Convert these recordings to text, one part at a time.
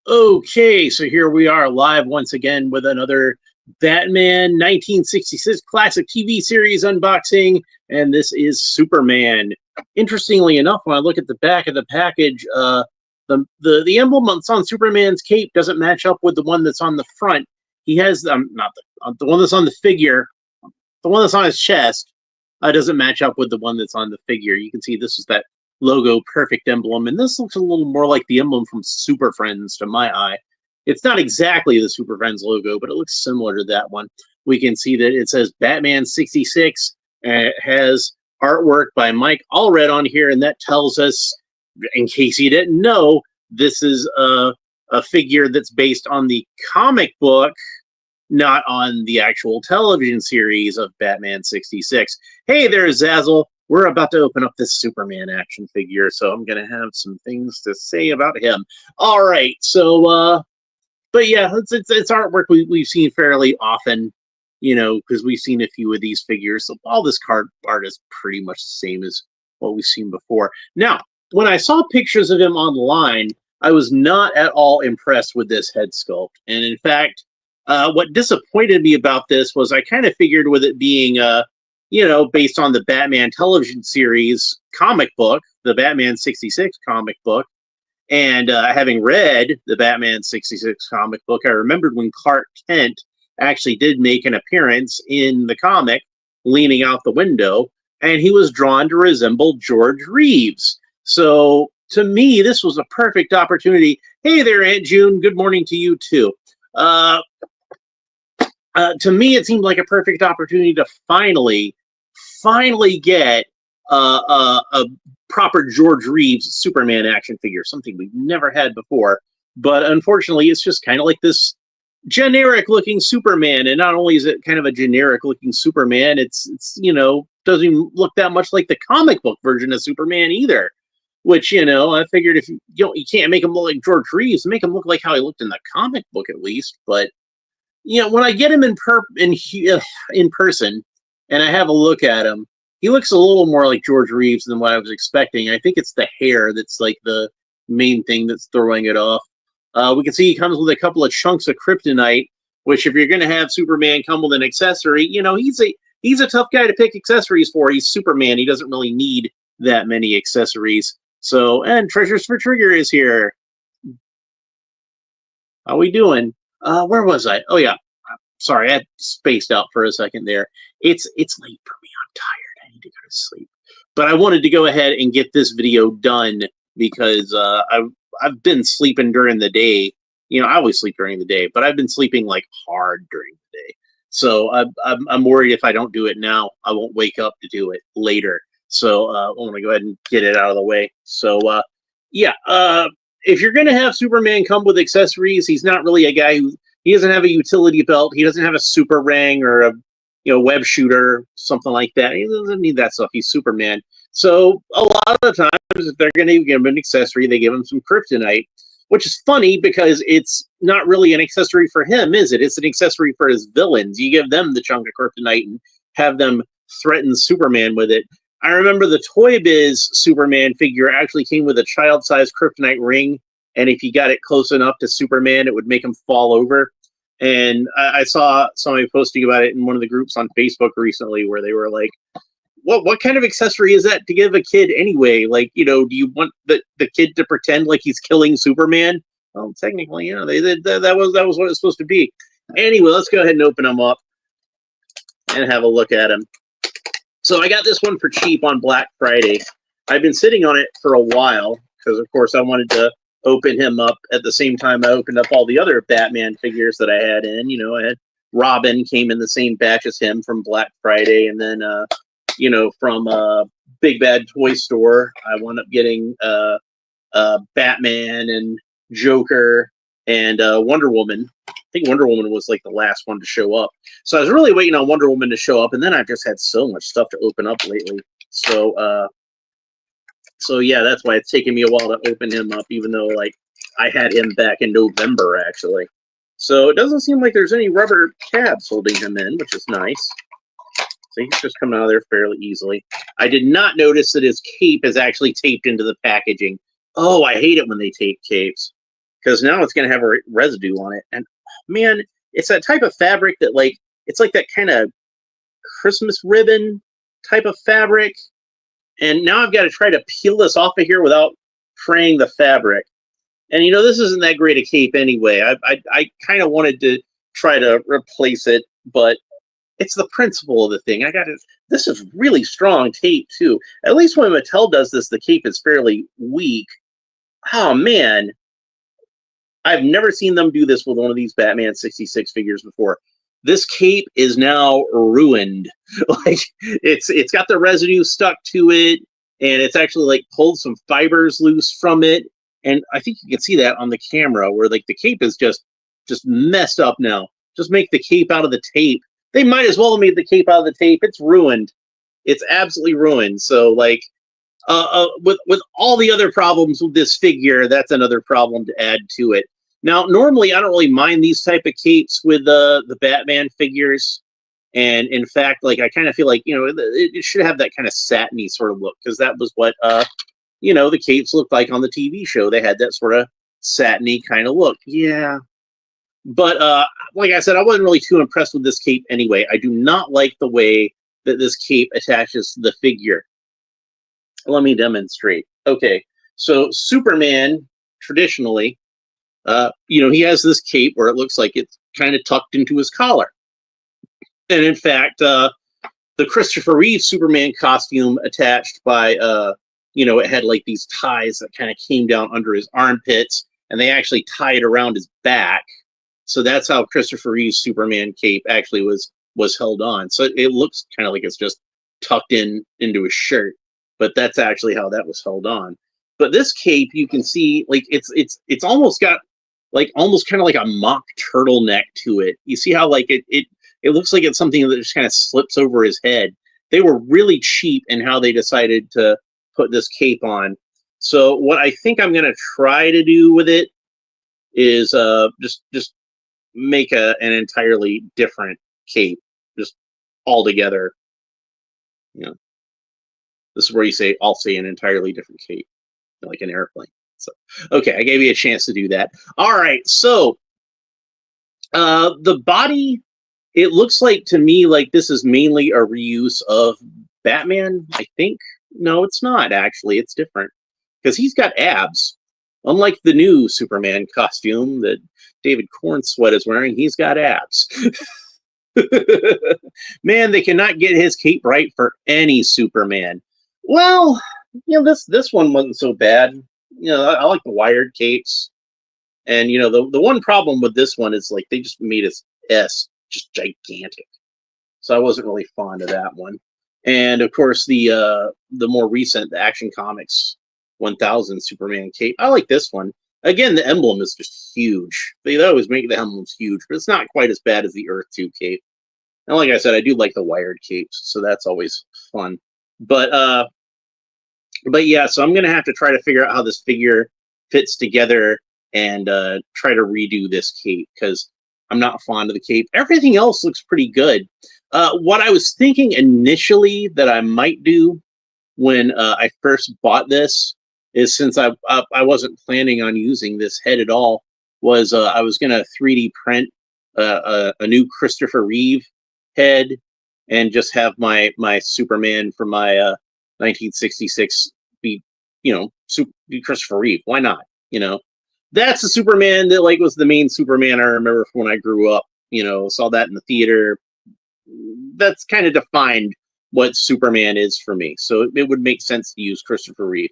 Okay, so here we are live once again with another Batman 1966 classic TV series unboxing, and this is Superman. Interestingly enough, when I look at the back of the package, the emblem that's on Superman's cape doesn't match up with the one that's on the front. He has not the one that's on the figure, the one that's on his chest doesn't match up with the one that's on the figure. You can see this is that logo perfect emblem, and this looks a little more like the emblem from Super Friends to my eye. It's not exactly the Super Friends logo, but it looks similar to that one. We can see that it says Batman 66. It has artwork by Mike Allred on here, and that tells us, in case you didn't know, this is a figure that's based on the comic book, not on the actual television series of Batman 66. Hey there, Zazzle. We're about to open up this Superman action figure, so I'm going to have some things to say about him. All right, so, but yeah, it's artwork we've seen fairly often, because we've seen a few of these figures. So all this card art is pretty much the same as what we've seen before. Now, when I saw pictures of him online, I was not at all impressed with this head sculpt. And in fact, what disappointed me about this was I kind of figured with it being based on the Batman television series comic book, the Batman 66 comic book, and having read the Batman 66 comic book, I remembered when Clark Kent actually did make an appearance in the comic, leaning out the window, and he was drawn to resemble George Reeves. So to me, this was a perfect opportunity. Hey there, Aunt June. Good morning to you, too. To me, it seemed like a perfect opportunity to finally get a proper George Reeves Superman action figure, something we've never had before. But unfortunately, it's just kind of like this generic-looking Superman, and not only is it kind of a generic-looking Superman, it's doesn't even look that much like the comic book version of Superman either. Which I figured if you can't make him look like George Reeves, make him look like how he looked in the comic book at least. But when I get him in person and I have a look at him, he looks a little more like George Reeves than what I was expecting. I think it's the hair that's like the main thing that's throwing it off. We can see he comes with a couple of chunks of kryptonite, which if you're going to have Superman come with an accessory, he's a tough guy to pick accessories for. He's Superman. He doesn't really need that many accessories. So, and Treasures for Trigger is here. How we doing? Where was I? Oh, yeah. Sorry, I spaced out for a second there. It's late for me. I'm tired. I need to go to sleep. But I wanted to go ahead and get this video done because I've been sleeping during the day. I always sleep during the day, but I've been sleeping like hard during the day. So I'm worried if I don't do it now, I won't wake up to do it later. So I want to go ahead and get it out of the way. So if you're going to have Superman come with accessories, he's not really a guy he doesn't have a utility belt. He doesn't have a super ring or a web shooter, something like that. He doesn't need that stuff. He's Superman. So a lot of times, if they're going to give him an accessory, they give him some kryptonite, which is funny because it's not really an accessory for him, is it? It's an accessory for his villains. You give them the chunk of kryptonite and have them threaten Superman with it. I remember the Toy Biz Superman figure actually came with a child-sized kryptonite ring, and if you got it close enough to Superman, it would make him fall over. And I saw somebody posting about it in one of the groups on Facebook recently where they were like, what kind of accessory is that to give a kid anyway? Like, do you want the kid to pretend like he's killing Superman? Well, technically, that was what it's supposed to be. Anyway, let's go ahead and open them up and have a look at them. So I got this one for cheap on Black Friday. I've been sitting on it for a while because, of course, I wanted to open him up at the same time I opened up all the other Batman figures that I had in. I had Robin came in the same batch as him from Black Friday, and then from Big Bad Toy Store, I wound up getting Batman and Joker and Wonder Woman. I think Wonder Woman was like the last one to show up. So I was really waiting on Wonder Woman to show up, and then I've just had so much stuff to open up lately. So yeah, that's why it's taken me a while to open him up, even though like I had him back in November actually. So it doesn't seem like there's any rubber tabs holding him in, which is nice. So he's just coming out of there fairly easily. I did not notice that his cape is actually taped into the packaging. Oh, I hate it when they tape capes. because now it's going to have a residue on it. And man, it's that type of fabric that like, it's like that kind of Christmas ribbon type of fabric. And now I've got to try to peel this off of here without fraying the fabric. And you know, this isn't that great a cape anyway. I kind of wanted to try to replace it, but it's the principle of the thing. I got it. This is really strong tape too. At least when Mattel does this, the cape is fairly weak. Oh man, I've never seen them do this with one of these Batman 66 figures before. This cape is now ruined. Like it's got the residue stuck to it, and it's actually like pulled some fibers loose from it. And I think you can see that on the camera where like the cape is just messed up now. Just make the cape out of the tape. They might as well have made the cape out of the tape. It's ruined. It's absolutely ruined. So like with all the other problems with this figure, that's another problem to add to it. Now, normally I don't really mind these type of capes with the Batman figures. And in fact, like I kind of feel like, you know, it should have that kind of satiny sort of look, because that was what you know, the capes looked like on the TV show. They had that sort of satiny kind of look. Yeah. But like I said, I wasn't really too impressed with this cape anyway. I do not like the way that this cape attaches to the figure. Let me demonstrate. Okay, so Superman, traditionally, you know, he has this cape where it looks like it's kind of tucked into his collar. And in fact, the Christopher Reeve Superman costume attached by, you know, it had like these ties that kind of came down under his armpits, and they actually tied around his back. So that's how Christopher Reeve's Superman cape actually was held on. So it looks kind of like it's just tucked into his shirt, but that's actually how that was held on. But this cape, you can see, like it's almost got like almost kind of like a mock turtleneck to it. You see how like it looks like it's something that just kind of slips over his head. They were really cheap in how they decided to put this cape on. So what I think I'm gonna try to do with it is just make an entirely different cape, just altogether. You know, this is where you say, I'll say an entirely different cape, like an airplane. So, okay, I gave you a chance to do that. All right, so the body, it looks like to me like this is mainly a reuse of Batman, I think. No, it's not actually. It's different because he's got abs. Unlike the new Superman costume that David Cornsweat is wearing, he's got abs. Man, they cannot get his cape right for any Superman. Well, you know, this one wasn't so bad. You know, I like the wired capes. And, you know, the one problem with this one is, like, they just made his S just gigantic. So I wasn't really fond of that one. And, of course, the more recent, the Action Comics 1000 Superman cape, I like this one. Again, the emblem is just huge. They always make the emblems huge, but it's not quite as bad as the Earth 2 cape. And like I said, I do like the wired capes, so that's always fun. But yeah, so I'm going to have to try to figure out how this figure fits together and try to redo this cape, because I'm not fond of the cape. Everything else looks pretty good. What I was thinking initially that I might do when I first bought this is, since I wasn't planning on using this head at all, was I was going to 3D print a new Christopher Reeve head and just have my Superman from my 1966 be, you know, be Christopher Reeve. Why not? You know, that's the Superman that like was the main Superman I remember from when I grew up. You know, saw that in the theater. That's kind of defined what Superman is for me. So it would make sense to use Christopher Reeve.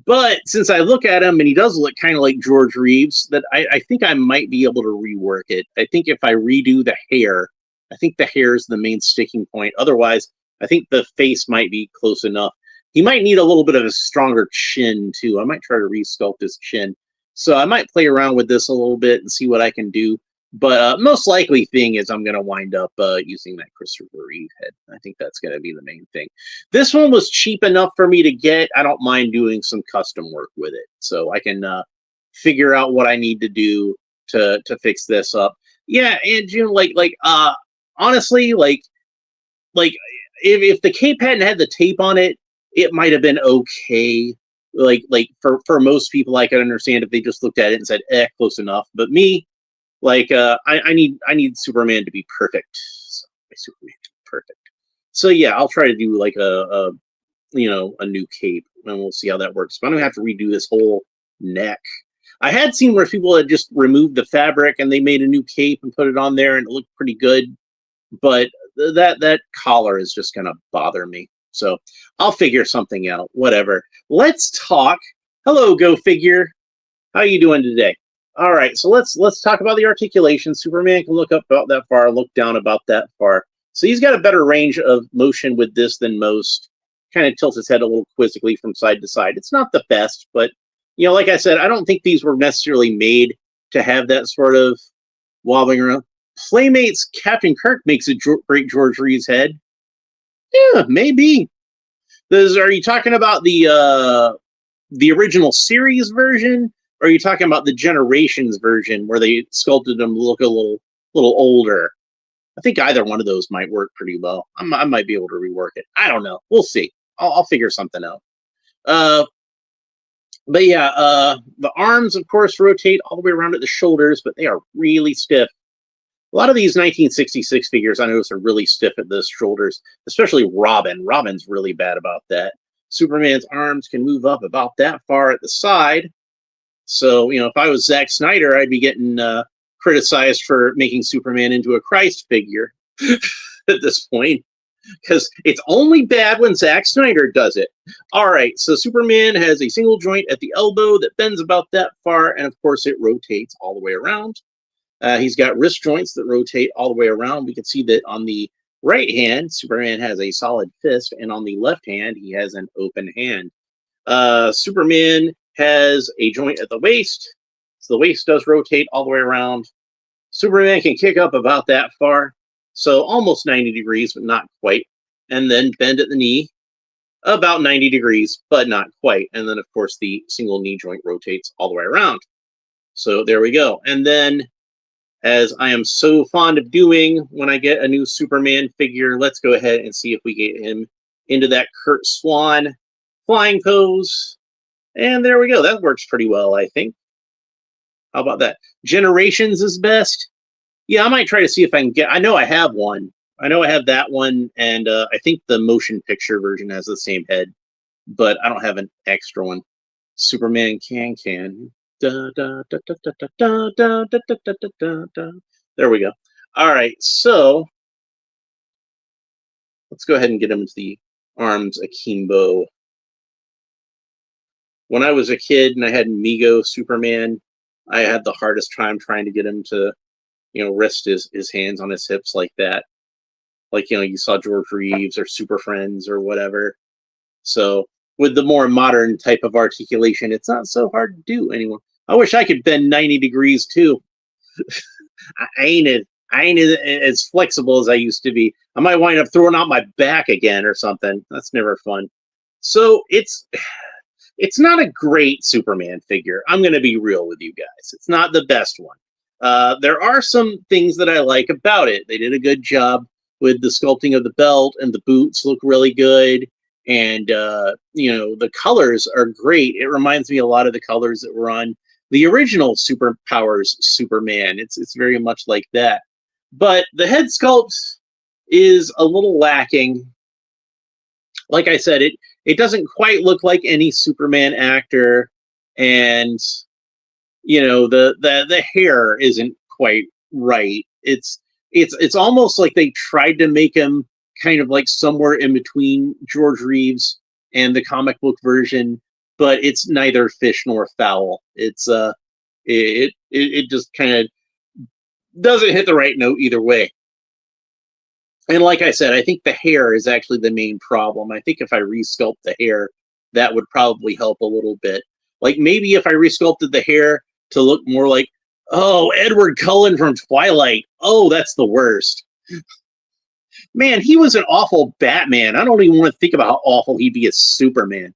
But since I look at him and he does look kind of like George Reeves, that I think I might be able to rework it. I think if I redo the hair, I think the hair is the main sticking point. Otherwise, I think the face might be close enough. He might need a little bit of a stronger chin too. I might try to resculpt his chin. So I might play around with this a little bit and see what I can do. But most likely thing is I'm going to wind up using that Christopher Reeve head. I think that's going to be the main thing. This one was cheap enough for me to get. I don't mind doing some custom work with it. So I can figure out what I need to do to fix this up. Yeah, and you know, honestly, like if the cape hadn't had the tape on it, it might have been okay. Like for most people, I could understand if they just looked at it and said, close enough. But me, like, I need Superman to be perfect. So, my Superman to be perfect. So yeah, I'll try to do like a new cape, and we'll see how that works. But I'm gonna have to redo this whole neck. I had seen where people had just removed the fabric and they made a new cape and put it on there, and it looked pretty good. But that collar is just gonna bother me. So I'll figure something out. Whatever. Let's talk. Hello, Go Figure. How you doing today? All right, so let's talk about the articulation. Superman can look up about that far, look down about that far. So he's got a better range of motion with this than most. Kind of tilts his head a little quizzically from side to side. It's not the best, but like I said, I don't think these were necessarily made to have that sort of wobbling around. Playmates Captain Kirk makes a great George Reeves head. Yeah, maybe. Are you talking about the original series version, or are you talking about the Generations version where they sculpted them to look a little older? I think either one of those might work pretty well. I might be able to rework it. I don't know. We'll see. I'll figure something out. But yeah, the arms, of course, rotate all the way around at the shoulders, but they are really stiff. A lot of these 1966 figures, I notice, are really stiff at the shoulders, especially Robin. Robin's really bad about that. Superman's arms can move up about that far at the side. So, if I was Zack Snyder, I'd be getting criticized for making Superman into a Christ figure at this point, because it's only bad when Zack Snyder does it. All right, so Superman has a single joint at the elbow that bends about that far, and of course it rotates all the way around. He's got wrist joints that rotate all the way around. We can see that on the right hand, Superman has a solid fist, and on the left hand, he has an open hand. Superman has a joint at the waist, so the waist does rotate all the way around. Superman can kick up about that far, so almost 90 degrees, but not quite, and then bend at the knee, about 90 degrees, but not quite. And then, of course, the single knee joint rotates all the way around. So there we go. And then, as I am so fond of doing when I get a new Superman figure, let's go ahead and see if we get him into that Kurt Swan flying pose. And there we go. That works pretty well, I think. How about that? Generations is best. Yeah, I might try to see if I can get... I know I have one. I know I have that one, and I think the motion picture version has the same head, but I don't have an extra one. Superman can. Da, da, da, da, da, da, da, da, da, da, da, da. There we go. All right, so let's go ahead and get him into the arms akimbo. When I was a kid and I had Mego Superman, I had the hardest time trying to get him to, rest his hands on his hips like that. Like, you saw George Reeves or Super Friends or whatever. So with the more modern type of articulation, it's not so hard to do anymore. I wish I could bend 90 degrees too. I ain't as flexible as I used to be. I might wind up throwing out my back again or something. That's never fun. So it's not a great Superman figure. I'm going to be real with you guys. It's not the best one. There are some things that I like about it. They did a good job with the sculpting of the belt, and the boots look really good. And, the colors are great. It reminds me a lot of the colors that were on the original Superpowers Superman. It's very much like that. But the head sculpt is a little lacking. Like I said, it doesn't quite look like any Superman actor, and the hair isn't quite right. It's almost like they tried to make him kind of like somewhere in between George Reeves and the comic book version, but it's neither fish nor fowl. It's it just kind of doesn't hit the right note either way. And like I said, I think the hair is actually the main problem. I think if I resculpt the hair, that would probably help a little bit. Like maybe if I resculpted the hair to look more like, oh, Edward Cullen from Twilight. Oh, that's the worst. Man, he was an awful Batman. I don't even want to think about how awful he'd be as Superman.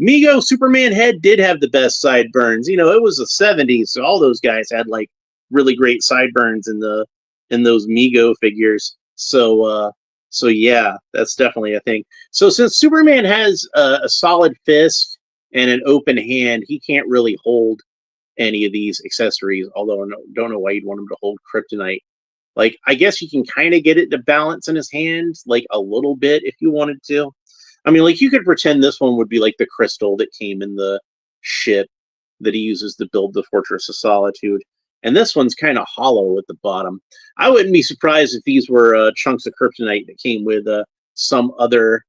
Mego Superman head did have the best sideburns. It was the 70s, so all those guys had like really great sideburns in those Mego figures. So So yeah, that's definitely a thing. So since Superman has a solid fist and an open hand, he can't really hold any of these accessories. Although I don't know why you'd want him to hold kryptonite. Like, I guess you can kind of get it to balance in his hand, like a little bit if you wanted to. I mean, like, you could pretend this one would be like the crystal that came in the ship that he uses to build the Fortress of Solitude. And this one's kind of hollow at the bottom. I wouldn't be surprised if these were chunks of kryptonite that came with some other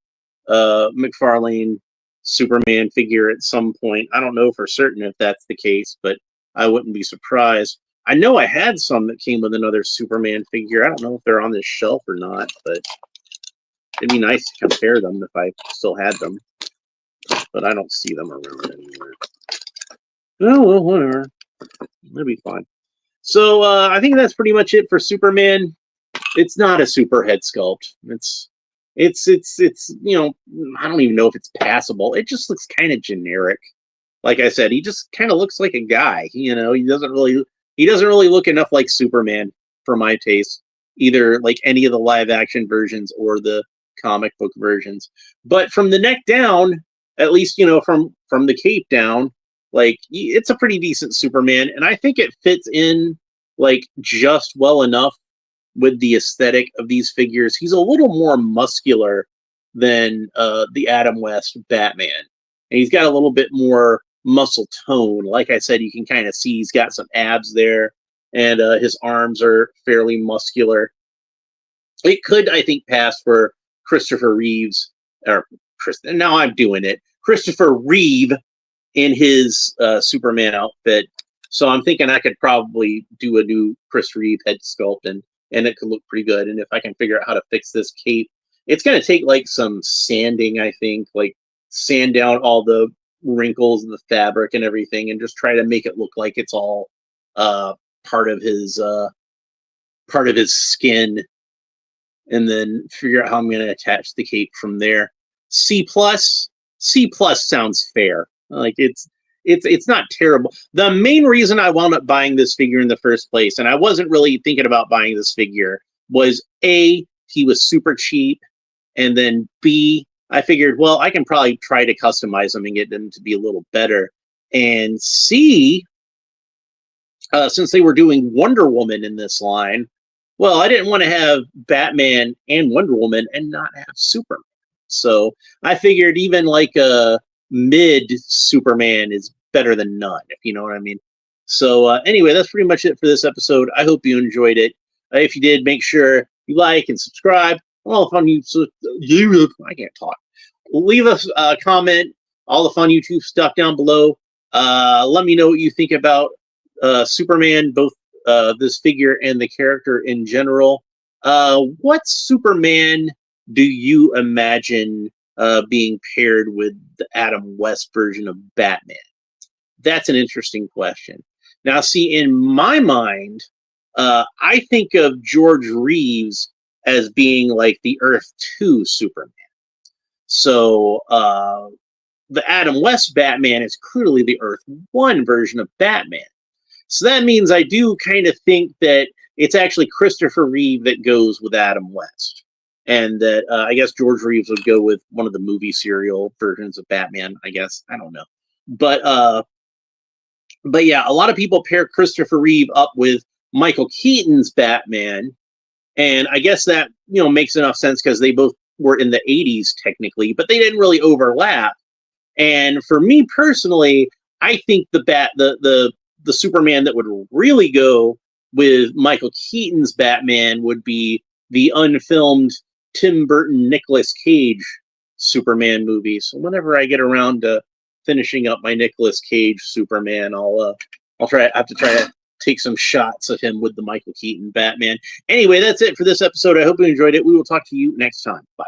Mcfarlane Superman figure at some point. I don't know for certain if that's the case, but I wouldn't be surprised. I know I had some that came with another Superman figure. I don't know if they're on this shelf or not, but it'd be nice to compare them if I still had them. But I don't see them around anywhere. Oh, well, whatever. That'd be fine. So I think that's pretty much it for Superman. It's not a super head sculpt. It's you know, I don't even know if it's passable. It just looks kind of generic. Like I said, he just kind of looks like a guy. You know, he doesn't really look enough like Superman for my taste, either like any of the live action versions or the comic book versions. But from the neck down, at least, you know, from the cape down, like, it's a pretty decent Superman, and I think it fits in like just well enough with the aesthetic of these figures. He's a little more muscular than the Adam West Batman, and he's got a little bit more muscle tone. Like I said, you can kind of see he's got some abs there, and his arms are fairly muscular. It could, I think, pass for Christopher Reeves, or now I'm doing it, Christopher Reeve in his Superman outfit. So I'm thinking I could probably do a new Chris Reeve head sculpt, and it could look pretty good. And if I can figure out how to fix this cape, it's going to take like some sanding, I think, like sand down all the wrinkles and the fabric and everything, and just try to make it look like it's all part of his skin, and then figure out how I'm going to attach the cape from there. C plus sounds fair. Like, it's not terrible. The main reason I wound up buying this figure in the first place, and I wasn't really thinking about buying this figure, was A, he was super cheap, and then B, I figured, well, I can probably try to customize them and get them to be a little better. And C, since they were doing Wonder Woman in this line, well, I didn't want to have Batman and Wonder Woman and not have Superman. So I figured even like a mid Superman is better than none, if you know what I mean. So anyway, that's pretty much it for this episode. I hope you enjoyed it. If you did, make sure you like and subscribe. All the fun YouTube, I can't talk. Leave us a comment. All the fun YouTube stuff down below. Let me know what you think about Superman, both this figure and the character in general. What Superman do you imagine being paired with the Adam West version of Batman? That's an interesting question. Now, see, in my mind, I think of George Reeves as being like the Earth 2 Superman. So the Adam West Batman is clearly the Earth 1 version of Batman. So that means I do kind of think that it's actually Christopher Reeve that goes with Adam West. And that I guess George Reeves would go with one of the movie serial versions of Batman, I guess. I don't know. But yeah, a lot of people pair Christopher Reeve up with Michael Keaton's Batman. And I guess that, you know, makes enough sense because they both were in the 80s technically, but they didn't really overlap. And for me personally, I think the Superman that would really go with Michael Keaton's Batman would be the unfilmed Tim Burton Nicolas Cage Superman movie. So whenever I get around to finishing up my Nicolas Cage Superman, I have to try to take some shots of him with the Michael Keaton Batman. Anyway, that's it for this episode. I hope you enjoyed it. We will talk to you next time. Bye.